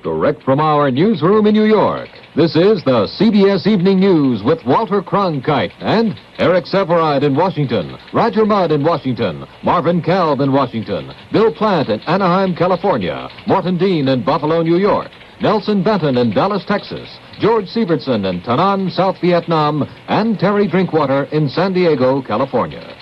Direct from our newsroom in New York, this is the CBS Evening News with Walter Cronkite and Eric Severide in Washington, Roger Mudd in Washington, Marvin Kalb in Washington, Bill Plant in Anaheim, California, Morton Dean in Buffalo, New York, Nelson Benton in Dallas, Texas, George Sievertson in Tanan, South Vietnam, and Terry Drinkwater in San Diego, California.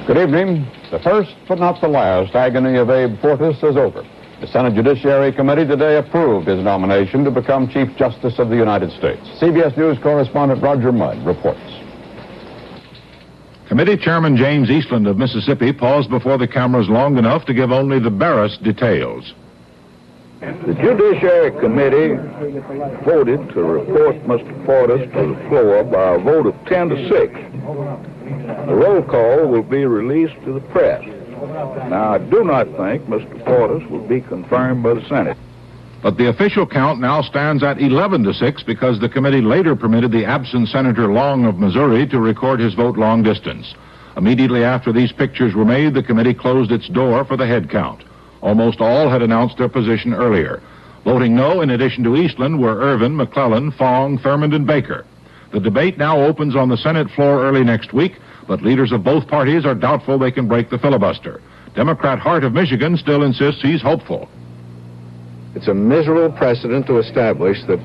Good evening. The first but not the last agony of Abe Fortas is over. The Senate Judiciary Committee today approved his nomination to become Chief Justice of the United States. CBS News correspondent Roger Mudd reports. Committee Chairman James Eastland of Mississippi paused before the cameras long enough to give only the barest details. The Judiciary Committee voted to report Mr. Fortas to the floor by a vote of 10 to 6. The roll call will be released to the press. Now, I do not think Mr. Fortas will be confirmed by the Senate. But the official count now stands at 11 to 6 because the committee later permitted the absent Senator Long of Missouri to record his vote long distance. Immediately after these pictures were made, the committee closed its door for the head count. Almost all had announced their position earlier. Voting no, in addition to Eastland, were Irvin, McClellan, Fong, Thurmond, and Baker. The debate now opens on the Senate floor early next week, but leaders of both parties are doubtful they can break the filibuster. Democrat Hart of Michigan still insists he's hopeful. It's a miserable precedent to establish that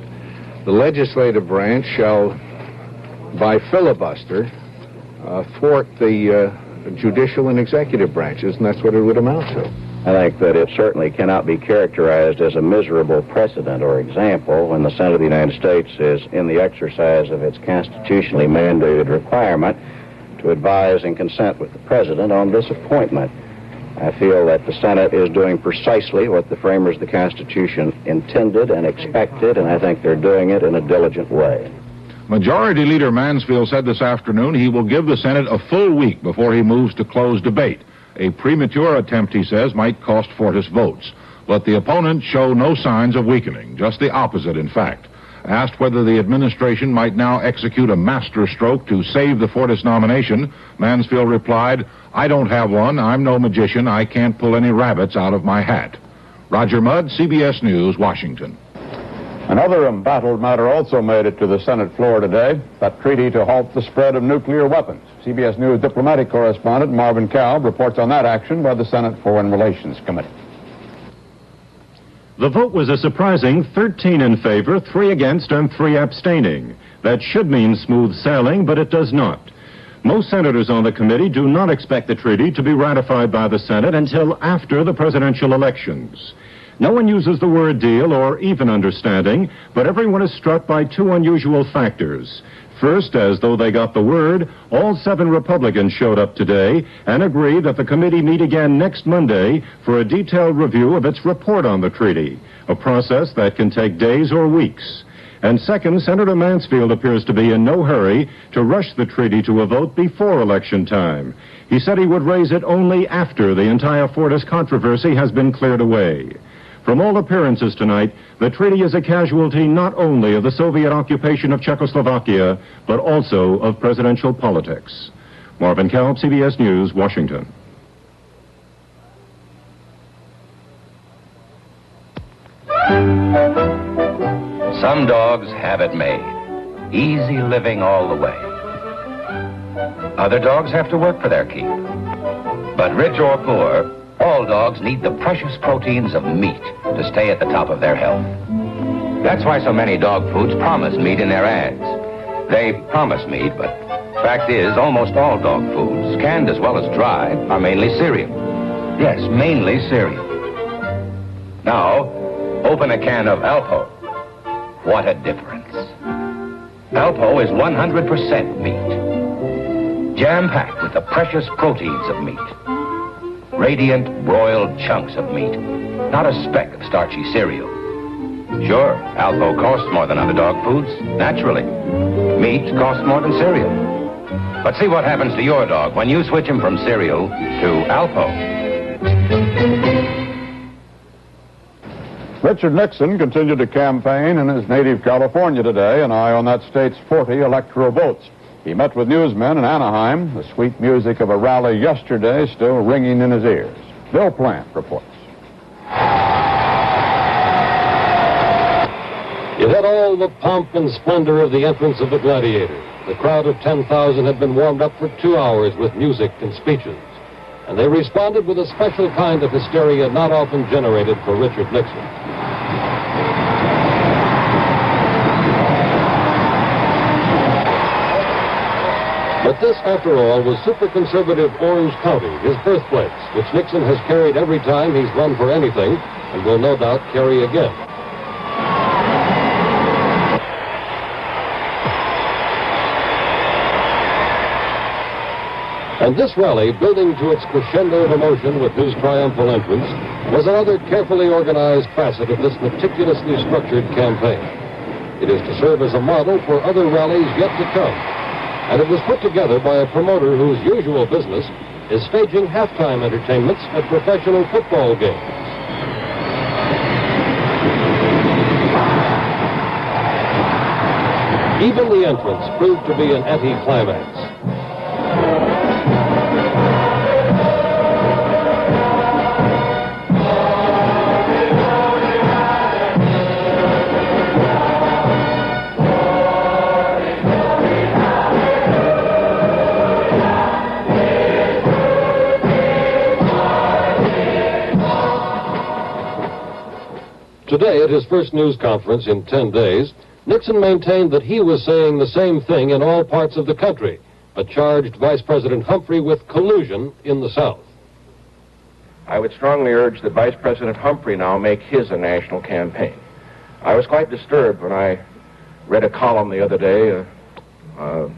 the legislative branch shall, by filibuster, thwart the judicial and executive branches, and that's what it would amount to. I think that it certainly cannot be characterized as a miserable precedent or example when the Senate of the United States is in the exercise of its constitutionally mandated requirement to advise and consent with the President on this appointment. I feel that the Senate is doing precisely what the framers of the Constitution intended and expected, and I think they're doing it in a diligent way. Majority Leader Mansfield said this afternoon he will give the Senate a full week before he moves to close debate. A premature attempt, he says, might cost Fortas votes. But the opponents show no signs of weakening, just the opposite, in fact. Asked whether the administration might now execute a masterstroke to save the Fortas nomination, Mansfield replied, "I don't have one. I'm no magician. I can't pull any rabbits out of my hat." Roger Mudd, CBS News, Washington. Another embattled matter also made it to the Senate floor today, that treaty to halt the spread of nuclear weapons. CBS News diplomatic correspondent Marvin Kalb reports on that action by the Senate Foreign Relations Committee. The vote was a surprising 13 in favor, 3 against, and 3 abstaining. That should mean smooth sailing, but it does not. Most senators on the committee do not expect the treaty to be ratified by the Senate until after the presidential elections. No one uses the word deal or even understanding, but everyone is struck by 2 unusual factors. First, as though they got the word, all 7 Republicans showed up today and agreed that the committee meet again next Monday for a detailed review of its report on the treaty, a process that can take days or weeks. And second, Senator Mansfield appears to be in no hurry to rush the treaty to a vote before election time. He said he would raise it only after the entire Fortas controversy has been cleared away. From all appearances tonight, the treaty is a casualty not only of the Soviet occupation of Czechoslovakia, but also of presidential politics. Marvin Kalb, CBS News, Washington. Some dogs have it made. Easy living all the way. Other dogs have to work for their keep. But rich or poor, all dogs need the precious proteins of meat to stay at the top of their health. That's why so many dog foods promise meat in their ads. They promise meat, but fact is, almost all dog foods, canned as well as dry, are mainly cereal. Yes, mainly cereal. Now, open a can of Alpo. What a difference. Alpo is 100% meat. Jam-packed with the precious proteins of meat. Radiant, broiled chunks of meat. Not a speck of starchy cereal. Sure, Alpo costs more than other dog foods, naturally. Meat costs more than cereal. But see what happens to your dog when you switch him from cereal to Alpo. Richard Nixon continued to campaign in his native California today, an eye on that state's 40 electoral votes. He met with newsmen in Anaheim, the sweet music of a rally yesterday still ringing in his ears. Bill Plant reports. had all the pomp and splendor of the entrance of the gladiator. The crowd of 10,000 had been warmed up for 2 hours with music and speeches, and they responded with a special kind of hysteria not often generated for Richard Nixon. But this, after all, was super conservative Orange County, his birthplace, which Nixon has carried every time he's run for anything and will no doubt carry again. And this rally, building to its crescendo of emotion with his triumphal entrance, was another carefully organized facet of this meticulously structured campaign. It is to serve as a model for other rallies yet to come. And it was put together by a promoter whose usual business is staging halftime entertainments at professional football games. Even the entrance proved to be an anticlimax. Today, at his first news conference in 10 days, Nixon maintained that he was saying the same thing in all parts of the country, but charged Vice President Humphrey with collusion in the South. I would strongly urge that Vice President Humphrey now make his a national campaign. I was quite disturbed when I read a column the other day,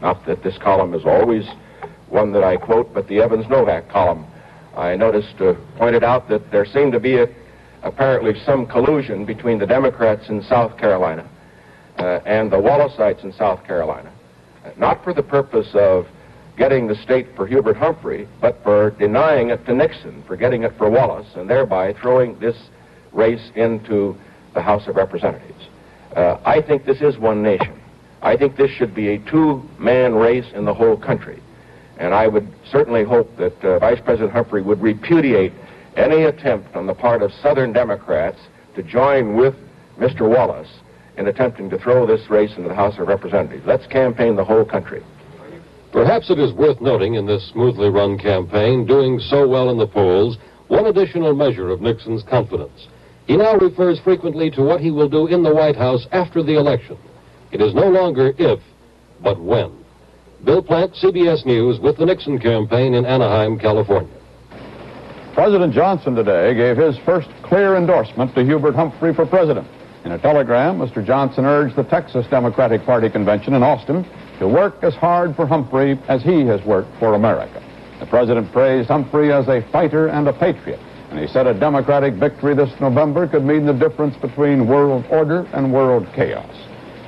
not that this column is always one that I quote, but the Evans Novak column. I noticed, pointed out that there seemed to be apparently some collusion between the Democrats in South Carolina and the Wallaceites in South Carolina, not for the purpose of getting the state for Hubert Humphrey, but for denying it to Nixon, for getting it for Wallace, and thereby throwing this race into the House of Representatives. I think this is one nation. I think this should be a two-man race in the whole country. And I would certainly hope that Vice President Humphrey would repudiate any attempt on the part of Southern Democrats to join with Mr. Wallace in attempting to throw this race into the House of Representatives. Let's campaign the whole country. Perhaps it is worth noting in this smoothly run campaign, doing so well in the polls, one additional measure of Nixon's confidence. He now refers frequently to what he will do in the White House after the election. It is no longer if, but when. Bill Plant, CBS News, with the Nixon campaign in Anaheim, California. President Johnson today gave his first clear endorsement to Hubert Humphrey for president. In a telegram, Mr. Johnson urged the Texas Democratic Party convention in Austin to work as hard for Humphrey as he has worked for America. The president praised Humphrey as a fighter and a patriot, and he said a Democratic victory this November could mean the difference between world order and world chaos.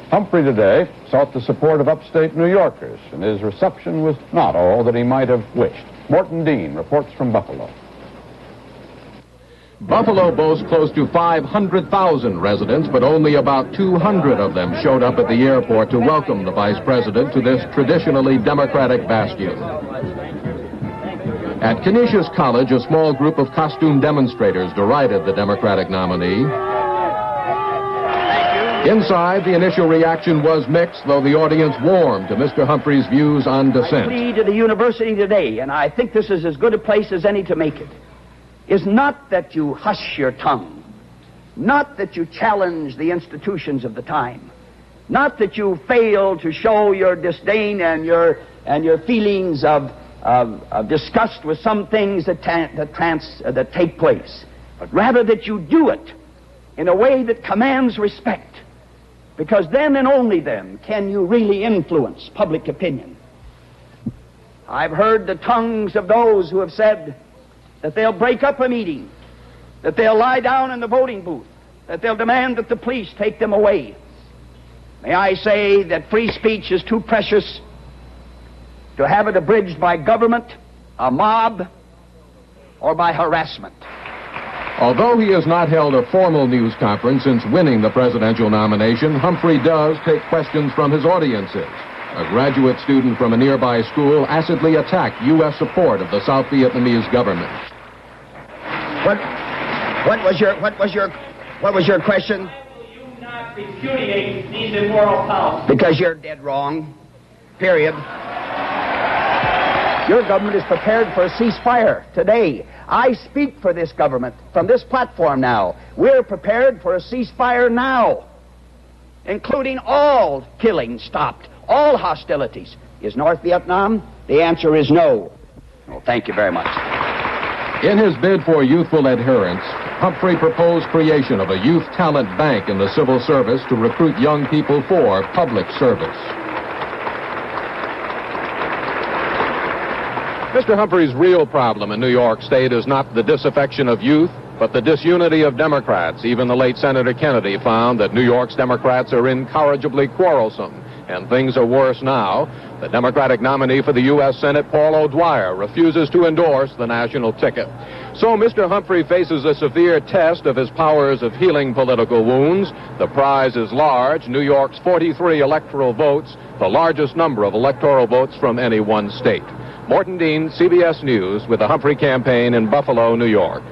Humphrey today sought the support of upstate New Yorkers, and his reception was not all that he might have wished. Morton Dean reports from Buffalo. Buffalo boasts close to 500,000 residents, but only about 200 of them showed up at the airport to welcome the vice president to this traditionally Democratic bastion. At Canisius College, a small group of costume demonstrators derided the Democratic nominee. Inside, the initial reaction was mixed, though the audience warmed to Mr. Humphrey's views on dissent. My plea to the university today, and I think this is as good a place as any to make it, is not that you hush your tongue, not that you challenge the institutions of the time, not that you fail to show your disdain and your feelings of disgust with some things that take place, but rather that you do it in a way that commands respect, because then and only then can you really influence public opinion. I've heard the tongues of those who have said that they'll break up a meeting, that they'll lie down in the voting booth, that they'll demand that the police take them away. May I say that free speech is too precious to have it abridged by government, a mob, or by harassment. Although he has not held a formal news conference since winning the presidential nomination, Humphrey does take questions from his audiences. A graduate student from a nearby school acidly attacked U.S. support of the South Vietnamese government. What was your question? repudiate these immoral policies. Because you're dead wrong. Period. Your government is prepared for a ceasefire today. I speak for this government from this platform now. We're prepared for a ceasefire now, including all killings stopped, all hostilities. Is North Vietnam? The answer is no. Well, thank you very much. In his bid for youthful adherence, Humphrey proposed creation of a youth talent bank in the civil service to recruit young people for public service. Mr. Humphrey's real problem in New York State is not the disaffection of youth, but the disunity of Democrats. Even the late Senator Kennedy found that New York's Democrats are incorrigibly quarrelsome, and things are worse now. The Democratic nominee for the U.S. Senate, Paul O'Dwyer, refuses to endorse the national ticket. So Mr. Humphrey faces a severe test of his powers of healing political wounds. The prize is large, New York's 43 electoral votes, the largest number of electoral votes from any one state. Morton Dean, CBS News, with the Humphrey campaign in Buffalo, New York.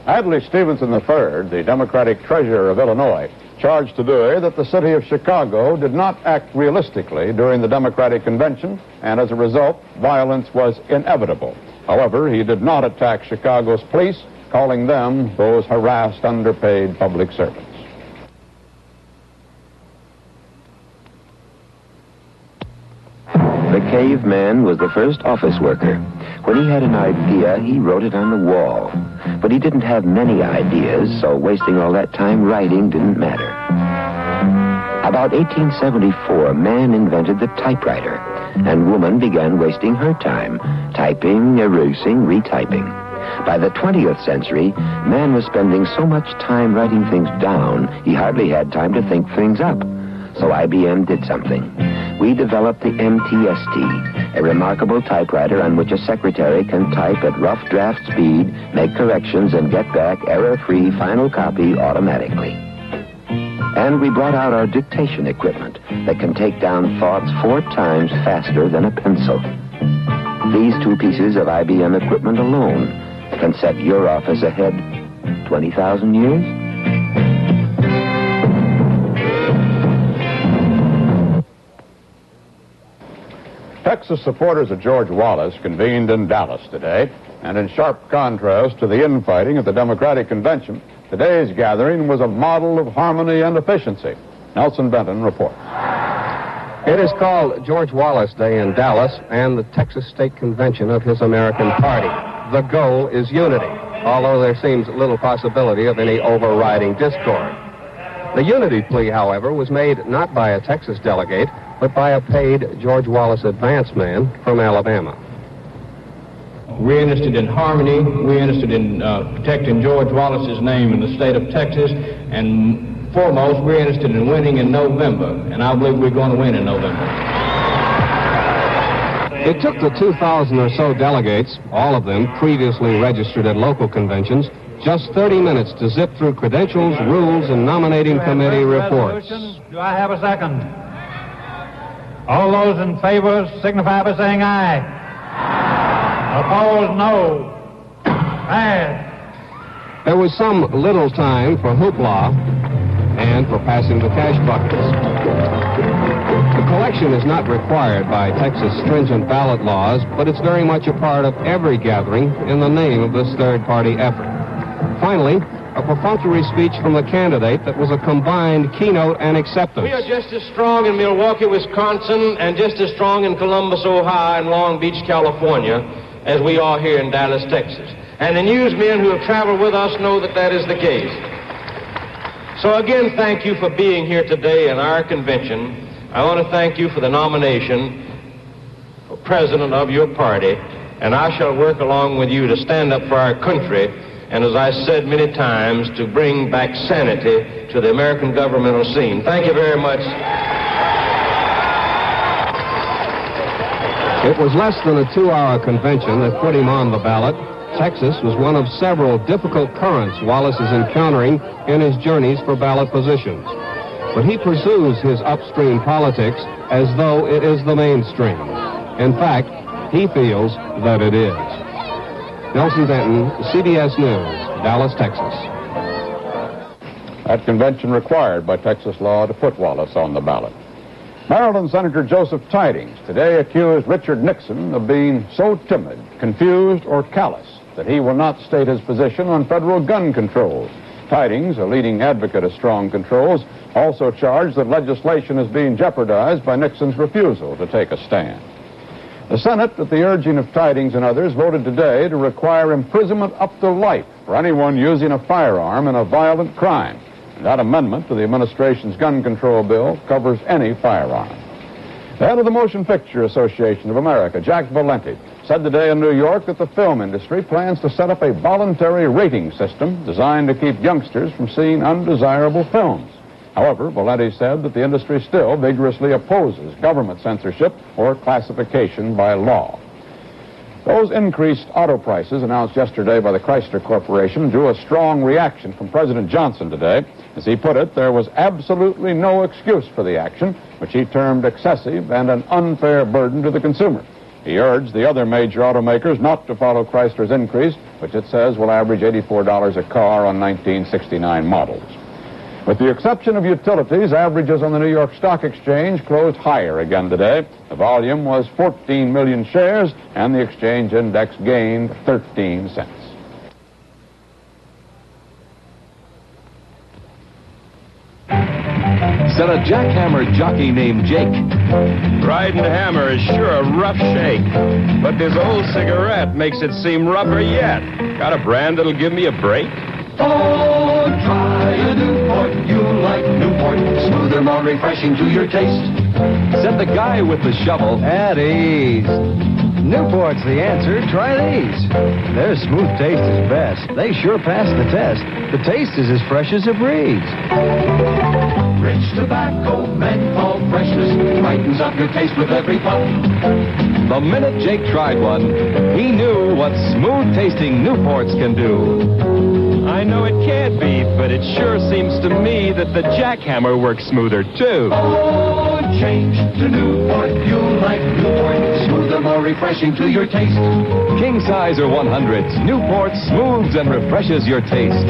Adlai Stevenson III, the Democratic treasurer of Illinois, charged today that the city of Chicago did not act realistically during the Democratic convention, and as a result, violence was inevitable. However, he did not attack Chicago's police, calling them those harassed, underpaid public servants. The caveman was the first office worker. When he had an idea, he wrote it on the wall. But he didn't have many ideas, so wasting all that time writing didn't matter. About 1874, man invented the typewriter, and woman began wasting her time, typing, erasing, retyping. By the 20th century, man was spending so much time writing things down, he hardly had time to think things up. So IBM did something. We developed the MTST, a remarkable typewriter on which a secretary can type at rough draft speed, make corrections, and get back error-free final copy automatically. And we brought out our dictation equipment that can take down thoughts 4 times faster than a pencil. These 2 pieces of IBM equipment alone can set your office ahead 20,000 years. Texas supporters of George Wallace convened in Dallas today, and in sharp contrast to the infighting at the Democratic convention, today's gathering was a model of harmony and efficiency. Nelson Benton reports. It is called George Wallace Day in Dallas and the Texas State Convention of his American Party. The goal is unity, although there seems little possibility of any overriding discord. The unity plea, however, was made not by a Texas delegate, but by a paid George Wallace advance man from Alabama. We're interested in harmony. We're interested in protecting George Wallace's name in the state of Texas. And foremost, we're interested in winning in November. And I believe we're going to win in November. It took the 2,000 or so delegates, all of them previously registered at local conventions, just 30 minutes to zip through credentials, rules, and nominating committee reports. Do I have a second? All those in favor signify by saying aye. Opposed, no. Passed. There was some little time for hoopla and for passing the cash buckets. The collection is not required by Texas stringent ballot laws, but it's very much a part of every gathering in the name of this third-party effort. Finally, a perfunctory speech from the candidate that was a combined keynote and acceptance. We are just as strong in Milwaukee, Wisconsin, and just as strong in Columbus, Ohio, and Long Beach, California, as we are here in Dallas, Texas. And the newsmen who have traveled with us know that that is the case. So again, thank you for being here today in our convention. I want to thank you for the nomination for president of your party, and I shall work along with you to stand up for our country, and as I said many times, to bring back sanity to the American governmental scene. Thank you very much. It was less than a 2-hour convention that put him on the ballot. Texas was one of several difficult currents Wallace is encountering in his journeys for ballot positions. But he pursues his upstream politics as though it is the mainstream. In fact, he feels that it is. Nelson Benton, CBS News, Dallas, Texas. That convention required by Texas law to put Wallace on the ballot. Maryland Senator Joseph Tidings today accused Richard Nixon of being so timid, confused, or callous that he will not state his position on federal gun controls. Tidings, a leading advocate of strong controls, also charged that legislation is being jeopardized by Nixon's refusal to take a stand. The Senate, at the urging of Tidings and others, voted today to require imprisonment up to life for anyone using a firearm in a violent crime. And that amendment to the administration's gun control bill covers any firearm. The head of the Motion Picture Association of America, Jack Valenti, said today in New York that the film industry plans to set up a voluntary rating system designed to keep youngsters from seeing undesirable films. However, Valenti said that the industry still vigorously opposes government censorship or classification by law. Those increased auto prices announced yesterday by the Chrysler Corporation drew a strong reaction from President Johnson today. As he put it, there was absolutely no excuse for the action, which he termed excessive and an unfair burden to the consumer. He urged the other major automakers not to follow Chrysler's increase, which it says will average $84 a car on 1969 models. With the exception of utilities, averages on the New York Stock Exchange closed higher again today. The volume was 14 million shares, and the exchange index gained 13 cents. Said a jackhammer jockey named Jake. Riding hammer is sure a rough shake, but this old cigarette makes it seem rougher yet. Got a brand that'll give me a break? Oh, try a Newport. You'll like Newport. Smoother, more refreshing to your taste. Said the guy with the shovel. At ease. Newport's the answer. Try these. Their smooth taste is best. They sure pass the test. The taste is as fresh as a breeze. Rich tobacco, menthol freshness brightens up your taste with every puff. The minute Jake tried one, he knew what smooth-tasting Newports can do. I know it can't be, but it sure seems to me that the jackhammer works smoother, too. Oh, change to Newport. You'll like Newport. Smoother, more refreshing to your taste. King size or 100s, Newport smooths and refreshes your taste.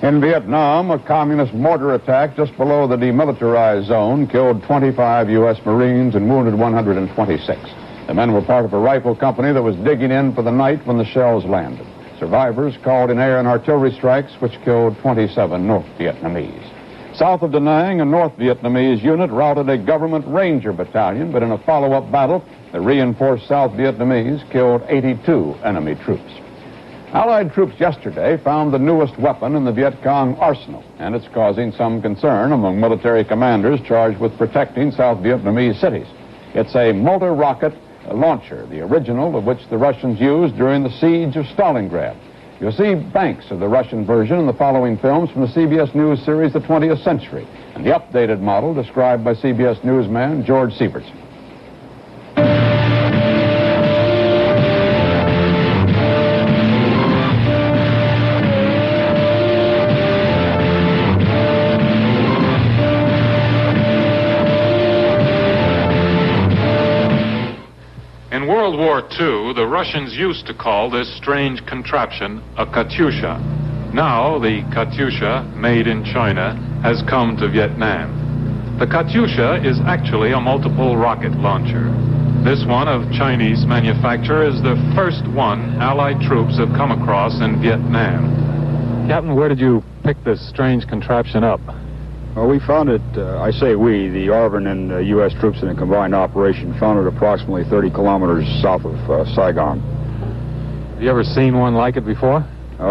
In Vietnam, a communist mortar attack just below the demilitarized zone killed 25 U.S. Marines and wounded 126. The men were part of a rifle company that was digging in for the night when the shells landed. Survivors called in air and artillery strikes, which killed 27 North Vietnamese. South of Da Nang, a North Vietnamese unit routed a government ranger battalion, but in a follow-up battle, the reinforced South Vietnamese killed 82 enemy troops. Allied troops yesterday found the newest weapon in the Viet Cong arsenal, and it's causing some concern among military commanders charged with protecting South Vietnamese cities. It's a multi-rocket launcher, the original of which the Russians used during the siege of Stalingrad. You'll see banks of the Russian version in the following films from the CBS News series The 20th Century, and the updated model described by CBS newsman George Sievertson. In World War II, the Russians used to call this strange contraption a Katyusha. Now, the Katyusha, made in China, has come to Vietnam. The Katyusha is actually a multiple rocket launcher. This one of Chinese manufacture is the first one Allied troops have come across in Vietnam. Captain, where did you pick this strange contraption up? Well, we found it, I say we, the ARVN and U.S. troops in a combined operation found it approximately 30 kilometers south of Saigon. Have you ever seen one like it before?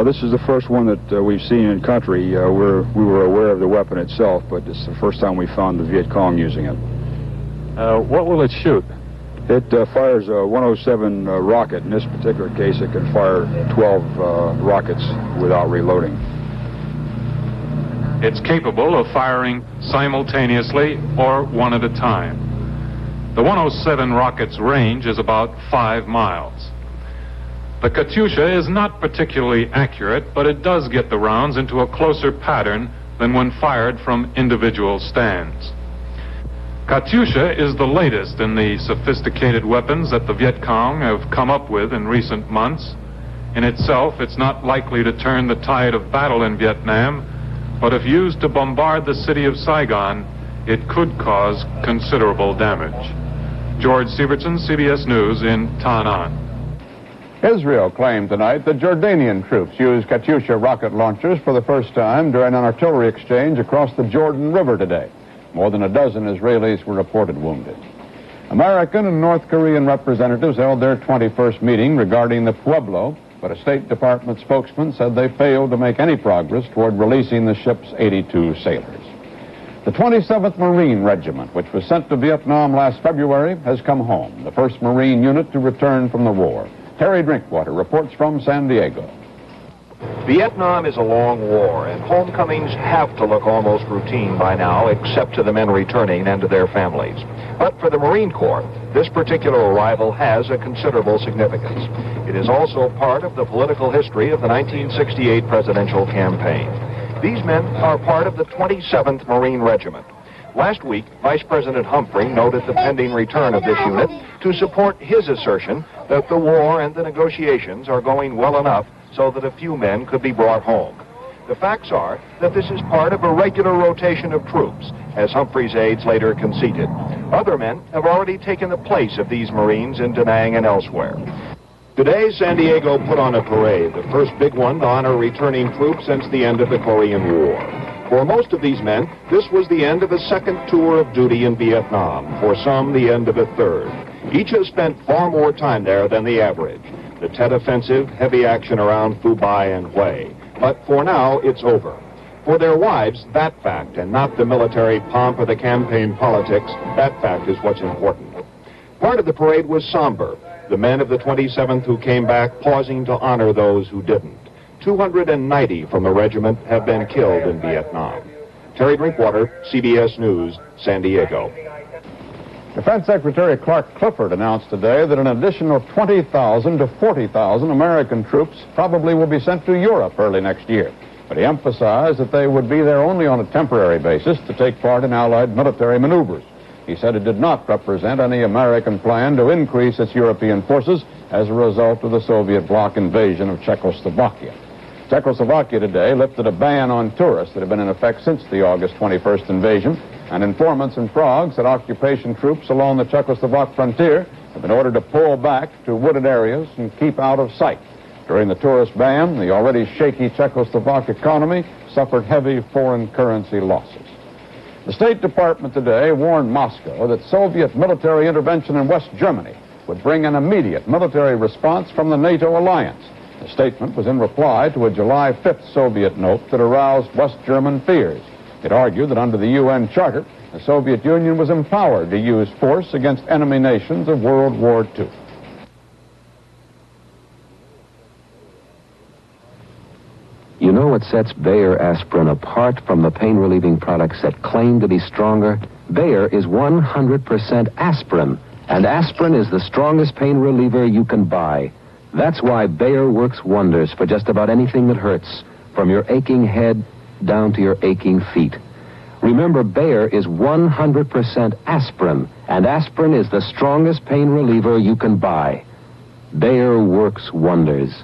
This is the first one that we've seen in country. We were aware of the weapon itself, but it's the first time we found the Viet Cong using it. What will it shoot? It fires a 107 rocket. In this particular case, it can fire 12 rockets without reloading. It's capable of firing simultaneously or one at a time. The 107 rocket's range is about 5 miles. The Katyusha is not particularly accurate, but it does get the rounds into a closer pattern than when fired from individual stands. Katyusha is the latest in the sophisticated weapons that the Viet Cong have come up with in recent months. In itself, it's not likely to turn the tide of battle in Vietnam, but if used to bombard the city of Saigon, it could cause considerable damage. George Sievertson, CBS News in Ta Nan. Israel claimed tonight that Jordanian troops used Katyusha rocket launchers for the first time during an artillery exchange across the Jordan River today. More than a dozen Israelis were reported wounded. American and North Korean representatives held their 21st meeting regarding the Pueblo, but a State Department spokesman said they failed to make any progress toward releasing the ship's 82 sailors. The 27th Marine Regiment, which was sent to Vietnam last February, has come home, the first Marine unit to return from the war. Terry Drinkwater reports from San Diego. Vietnam is a long war, and homecomings have to look almost routine by now, except to the men returning and to their families. But for the Marine Corps, this particular arrival has a considerable significance. It is also part of the political history of the 1968 presidential campaign. These men are part of the 27th Marine Regiment. Last week, Vice President Humphrey noted the pending return of this unit to support his assertion that the war and the negotiations are going well enough so that a few men could be brought home. The facts are that this is part of a regular rotation of troops, as Humphrey's aides later conceded. Other men have already taken the place of these Marines in Da Nang and elsewhere. Today, San Diego put on a parade, the first big one to honor returning troops since the end of the Korean War. For most of these men, this was the end of a second tour of duty in Vietnam. For some, the end of a third. Each has spent far more time there than the average. The Tet Offensive, heavy action around Phu Bai and Hue. But for now, it's over. For their wives, that fact, and not the military pomp or the campaign politics, that fact is what's important. Part of the parade was somber. The men of the 27th who came back pausing to honor those who didn't. 290 from the regiment have been killed in Vietnam. Terry Drinkwater, CBS News, San Diego. Defense Secretary Clark Clifford announced today that an additional 20,000 to 40,000 American troops probably will be sent to Europe early next year. But he emphasized that they would be there only on a temporary basis to take part in Allied military maneuvers. He said it did not represent any American plan to increase its European forces as a result of the Soviet bloc invasion of Czechoslovakia. Czechoslovakia today lifted a ban on tourists that had been in effect since the August 21st invasion, and informants in Prague said occupation troops along the Czechoslovak frontier have been ordered to pull back to wooded areas and keep out of sight. During the tourist ban, the already shaky Czechoslovak economy suffered heavy foreign currency losses. The State Department today warned Moscow that Soviet military intervention in West Germany would bring an immediate military response from the NATO alliance. The statement was in reply to a July 5th Soviet note that aroused West German fears. It argued that under the UN Charter, the Soviet Union was empowered to use force against enemy nations of World War II. You know what sets Bayer aspirin apart from the pain-relieving products that claim to be stronger? Bayer is 100% aspirin, and aspirin is the strongest pain reliever you can buy. That's why Bayer works wonders for just about anything that hurts, from your aching head down to your aching feet. Remember, Bayer is 100% aspirin, and aspirin is the strongest pain reliever you can buy. Bayer works wonders.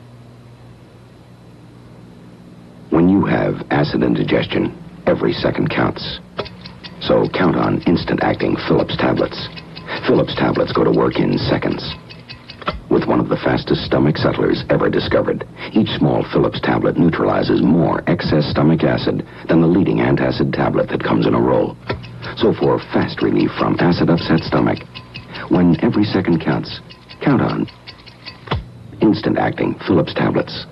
When you have acid indigestion, every second counts. So count on instant-acting Phillips tablets. Phillips tablets go to work in seconds. With one of the fastest stomach settlers ever discovered, each small Phillips tablet neutralizes more excess stomach acid than the leading antacid tablet that comes in a roll. So for fast relief from acid-upset stomach, when every second counts, count on instant-acting Phillips tablets.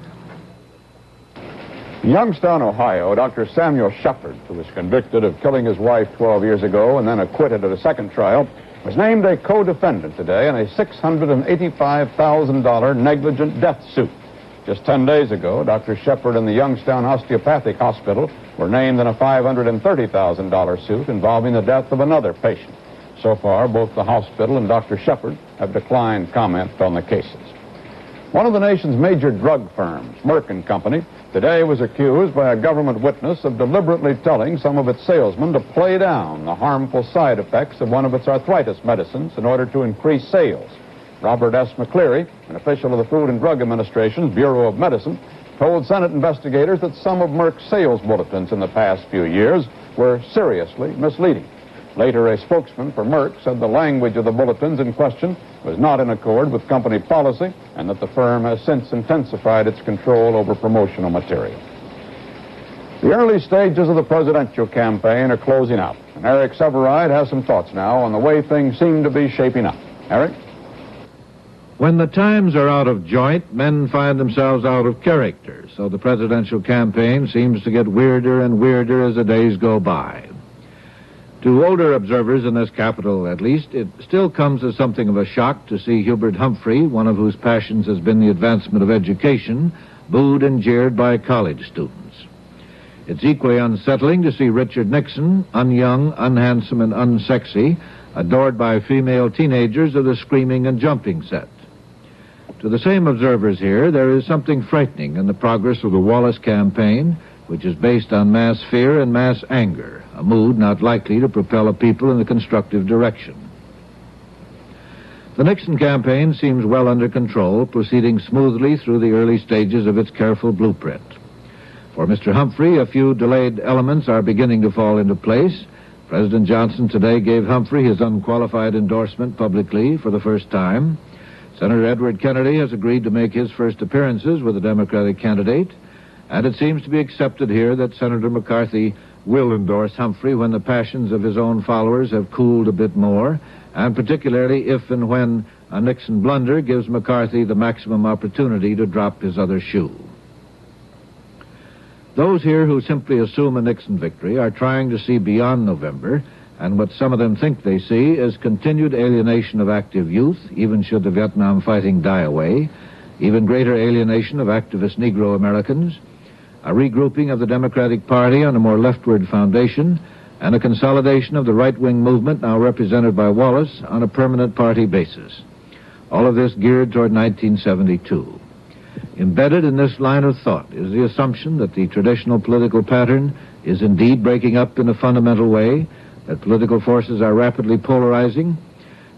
In Youngstown, Ohio, Dr. Samuel Shepard, who was convicted of killing his wife 12 years ago and then acquitted at a second trial, was named a co-defendant today in a $685,000 negligent death suit. Just 10 days ago, Dr. Shepard and the Youngstown Osteopathic Hospital were named in a $530,000 suit involving the death of another patient. So far, both the hospital and Dr. Shepard have declined comment on the cases. One of the nation's major drug firms, Merck & Company, today was accused by a government witness of deliberately telling some of its salesmen to play down the harmful side effects of one of its arthritis medicines in order to increase sales. Robert S. McCleary, an official of the Food and Drug Administration's Bureau of Medicine, told Senate investigators that some of Merck's sales bulletins in the past few years were seriously misleading. Later, a spokesman for Merck said the language of the bulletins in question was not in accord with company policy and that the firm has since intensified its control over promotional material. The early stages of the presidential campaign are closing out, and Eric Severide has some thoughts now on the way things seem to be shaping up. Eric? When the times are out of joint, men find themselves out of character, so the presidential campaign seems to get weirder and weirder as the days go by. To older observers in this capital, at least, it still comes as something of a shock to see Hubert Humphrey, one of whose passions has been the advancement of education, booed and jeered by college students. It's equally unsettling to see Richard Nixon, unyoung, unhandsome, and unsexy, adored by female teenagers of the screaming and jumping set. To the same observers here, there is something frightening in the progress of the Wallace campaign, which is based on mass fear and mass anger, a mood not likely to propel a people in a constructive direction. The Nixon campaign seems well under control, proceeding smoothly through the early stages of its careful blueprint. For Mr. Humphrey, a few delayed elements are beginning to fall into place. President Johnson today gave Humphrey his unqualified endorsement publicly for the first time. Senator Edward Kennedy has agreed to make his first appearances with the Democratic candidate, and it seems to be accepted here that Senator McCarthy will endorse Humphrey when the passions of his own followers have cooled a bit more, and particularly if and when a Nixon blunder gives McCarthy the maximum opportunity to drop his other shoe. Those here who simply assume a Nixon victory are trying to see beyond November, and what some of them think they see is continued alienation of active youth, even should the Vietnam fighting die away, even greater alienation of activist Negro Americans, a regrouping of the Democratic Party on a more leftward foundation, and a consolidation of the right-wing movement now represented by Wallace on a permanent party basis. All of this geared toward 1972. Embedded in this line of thought is the assumption that the traditional political pattern is indeed breaking up in a fundamental way, that political forces are rapidly polarizing,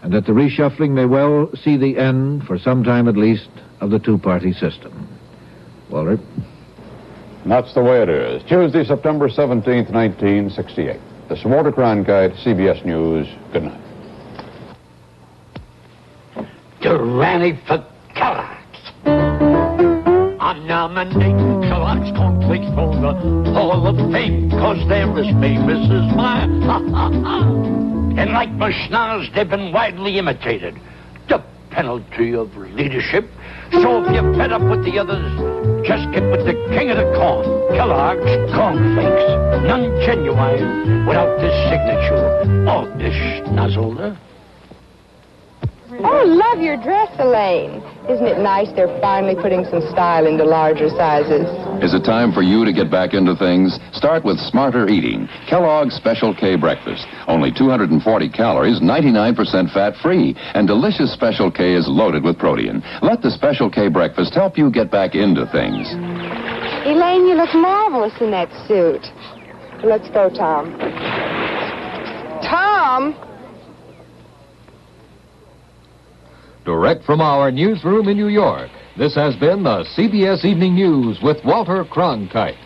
and that the reshuffling may well see the end, for some time at least, of the two-party system. Walter? And that's the way it is. Tuesday, September 17th, 1968. This is Walter Cronkite, CBS News. Good night. Tyranny for Kellogg's. I'm nominating Kellogg's cornflakes for the Hall of Fame, cause they're as famous as mine. And like my schnoz, they've been widely imitated. The penalty of leadership. So if you're fed up with the others, just get with the king of the corn, Kellogg's cornflakes. None genuine without this signature or this schnozzle. Oh, love your dress, Elaine. Isn't it nice they're finally putting some style into larger sizes? Is it time for you to get back into things? Start with smarter eating. Kellogg's Special K Breakfast. Only 240 calories, 99% fat-free. And delicious Special K is loaded with protein. Let the Special K Breakfast help you get back into things. Elaine, you look marvelous in that suit. Let's go, Tom. Tom! Direct from our newsroom in New York, this has been the CBS Evening News with Walter Cronkite.